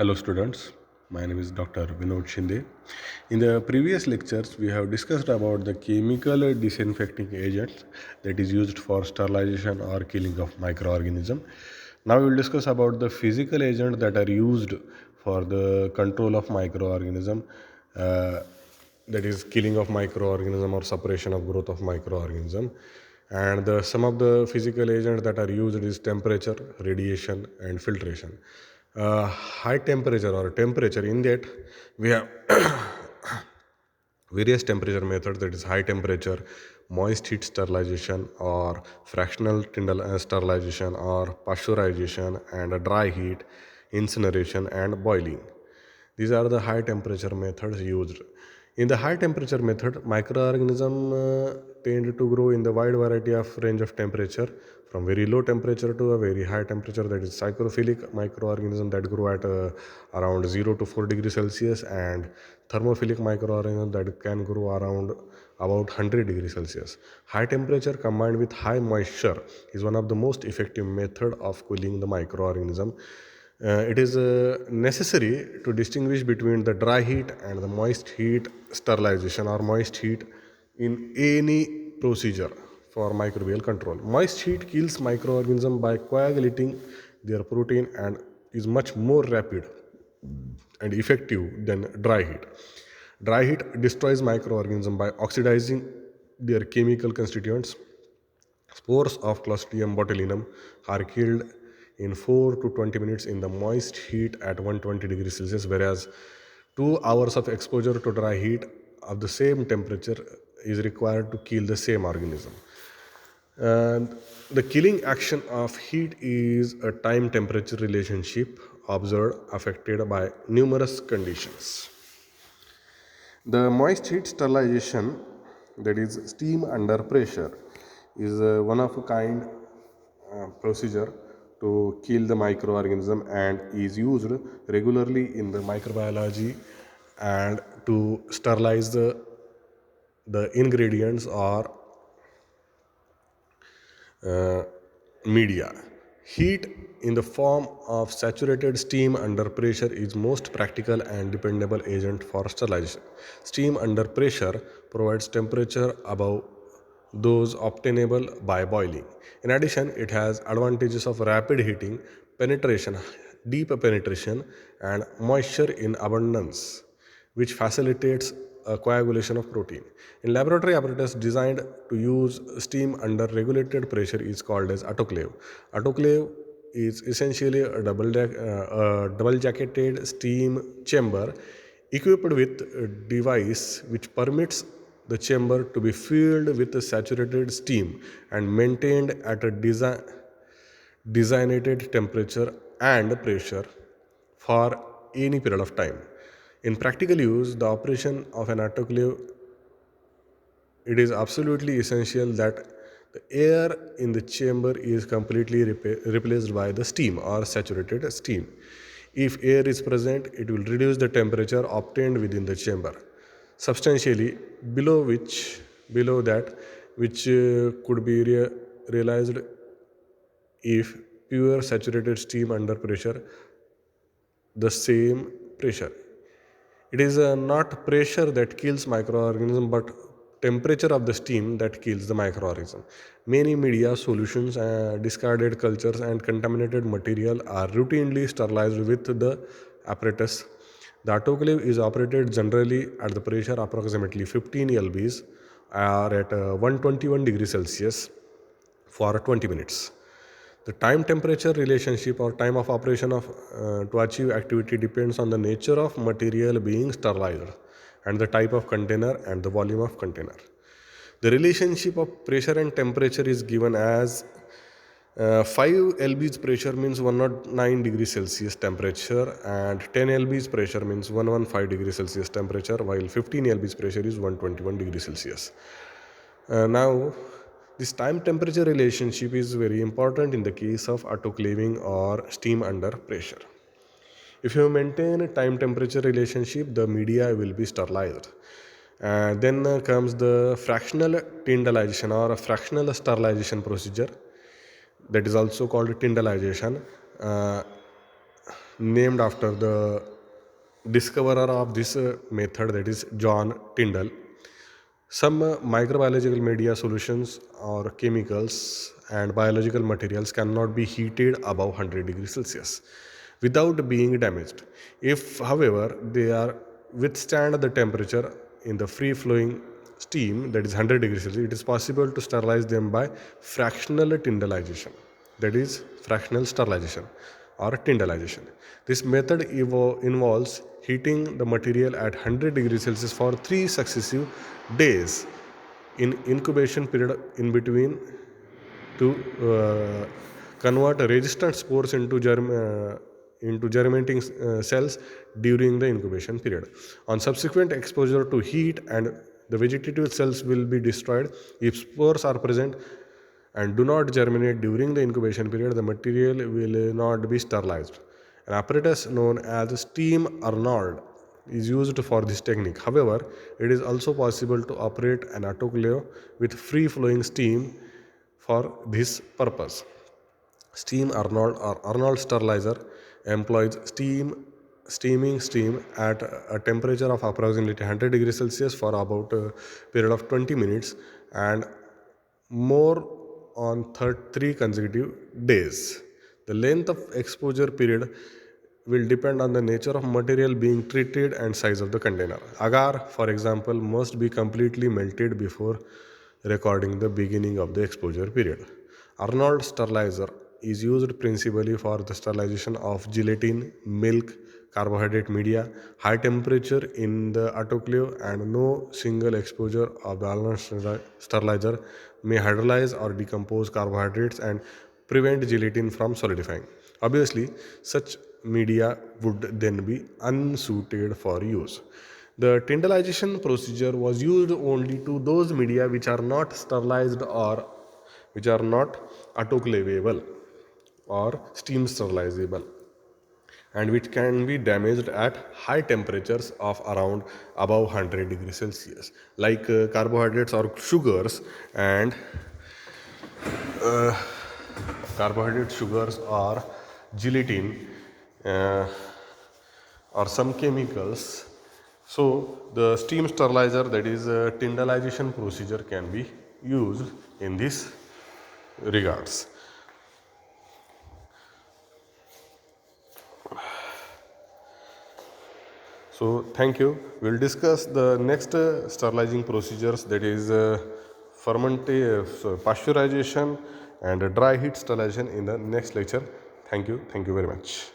Hello students, my name is Dr. Vinod Shinde. In the previous lectures, we have discussed about the chemical disinfecting agents that is used for sterilization or killing of microorganisms. Now we will discuss about the physical agents that are used for the control of microorganism, uh, that is killing of microorganism or suppression of growth of microorganism. And some of the physical agents that are used is temperature, radiation, and filtration. High temperature or temperature, in that we have various temperature methods, that is high temperature, moist heat sterilization, or fractional sterilization, or pasteurization, and dry heat, incineration, and boiling. These are the high temperature methods used. In the high temperature method, microorganisms tend to grow in the wide variety of range of temperature, from very low temperature to a very high temperature, that is psychrophilic microorganisms that grow at around 0 to 4 degrees Celsius, and thermophilic microorganisms that can grow around about 100 degrees Celsius. High temperature combined with high moisture is one of the most effective method of cooling the microorganism. It is necessary to distinguish between the dry heat and the moist heat sterilization or moist heat in any procedure for microbial control. Moist heat kills microorganisms by coagulating their protein and is much more rapid and effective than dry heat. Dry heat destroys microorganisms by oxidizing their chemical constituents. Spores of Clostridium botulinum are killed in 4 to 20 minutes in the moist heat at 120 degrees Celsius, whereas 2 hours of exposure to dry heat of the same temperature is required to kill the same organism. And the killing action of heat is a time temperature relationship observed affected by numerous conditions. The moist heat sterilization, that is steam under pressure, is one of a kind procedure to kill the microorganism and is used regularly in the microbiology and to sterilize the ingredients or uh, media. Heat in the form of saturated steam under pressure is most practical and dependable agent for sterilization. Steam under pressure provides temperature above those obtainable by boiling. In addition, it has advantages of rapid heating, penetration, deep penetration, and moisture in abundance, which facilitates a coagulation of protein. In laboratory apparatus designed to use steam under regulated pressure is called as autoclave. Autoclave is essentially a double jacketed steam chamber equipped with a device which permits the chamber to be filled with saturated steam and maintained at a designated temperature and pressure for any period of time. In practical use, the operation of an autoclave, it is absolutely essential that the air in the chamber is completely replaced by the steam or saturated steam. If air is present, it will reduce the temperature obtained within the chamber substantially below that which could be realized if pure saturated steam under pressure the same pressure. It is not pressure that kills microorganism, but temperature of the steam that kills the microorganism. Many media solutions, discarded cultures, and contaminated material are routinely sterilized with the apparatus. The autoclave is operated generally at the pressure approximately 15 lbs or at 121 degrees Celsius for 20 minutes. The time temperature relationship or time of operation of to achieve activity depends on the nature of material being sterilized and the type of container and the volume of container. The relationship of pressure and temperature is given as 5 lbs pressure means 109 degrees Celsius temperature, and 10 lbs pressure means 115 degrees Celsius temperature, while 15 lbs pressure is 121 degrees Celsius. Now, this time temperature relationship is very important in the case of autoclaving or steam under pressure. If you maintain a time temperature relationship, the media will be sterilized. Then comes the fractional tindalization or a fractional sterilization procedure, that is also called tindalization. Uh, named after the discoverer of this method, that is John Tyndall. Some microbiological media solutions or chemicals and biological materials cannot be heated above 100 degrees Celsius without being damaged. If, however, they are withstand the temperature in the free flowing steam, that is 100 degrees Celsius, it is possible to sterilize them by fractional tindalization, that is fractional sterilization or tindalization. This method involves heating the material at 100 degrees Celsius for 3 successive days in incubation period in between to convert resistant spores into germinating cells during the incubation period. On subsequent exposure to heat, and the vegetative cells will be destroyed. If spores are present and do not germinate during the incubation period, the material will not be sterilized. An apparatus known as steam Arnold is used for this technique. However, it is also possible to operate an autoclave with free flowing steam for this purpose. Steam Arnold or Arnold Sterilizer employs steaming steam at a temperature of approximately 100 degrees Celsius for about a period of 20 minutes and more on 3 consecutive days. The length of exposure period will depend on the nature of material being treated and size of the container. Agar, for example, must be completely melted before recording the beginning of the exposure period. Arnold sterilizer is used principally for the sterilization of gelatin, milk, carbohydrate media. High temperature in the autoclave and no single exposure of the Arnold sterilizer may hydrolyze or decompose carbohydrates and prevent gelatin from solidifying. Obviously, such media would then be unsuited for use. The tindalization procedure was used only to those media which are not sterilized or which are not autoclavable or steam sterilizable and which can be damaged at high temperatures of around above 100 degrees Celsius, like carbohydrates or sugars and or gelatin uh, or some chemicals. So the steam sterilizer, that is a tindalization procedure, can be used in this regards. So thank you. We'll discuss the next sterilizing procedures, that is pasteurization and dry heat sterilization in the next lecture. Thank you. Thank you very much.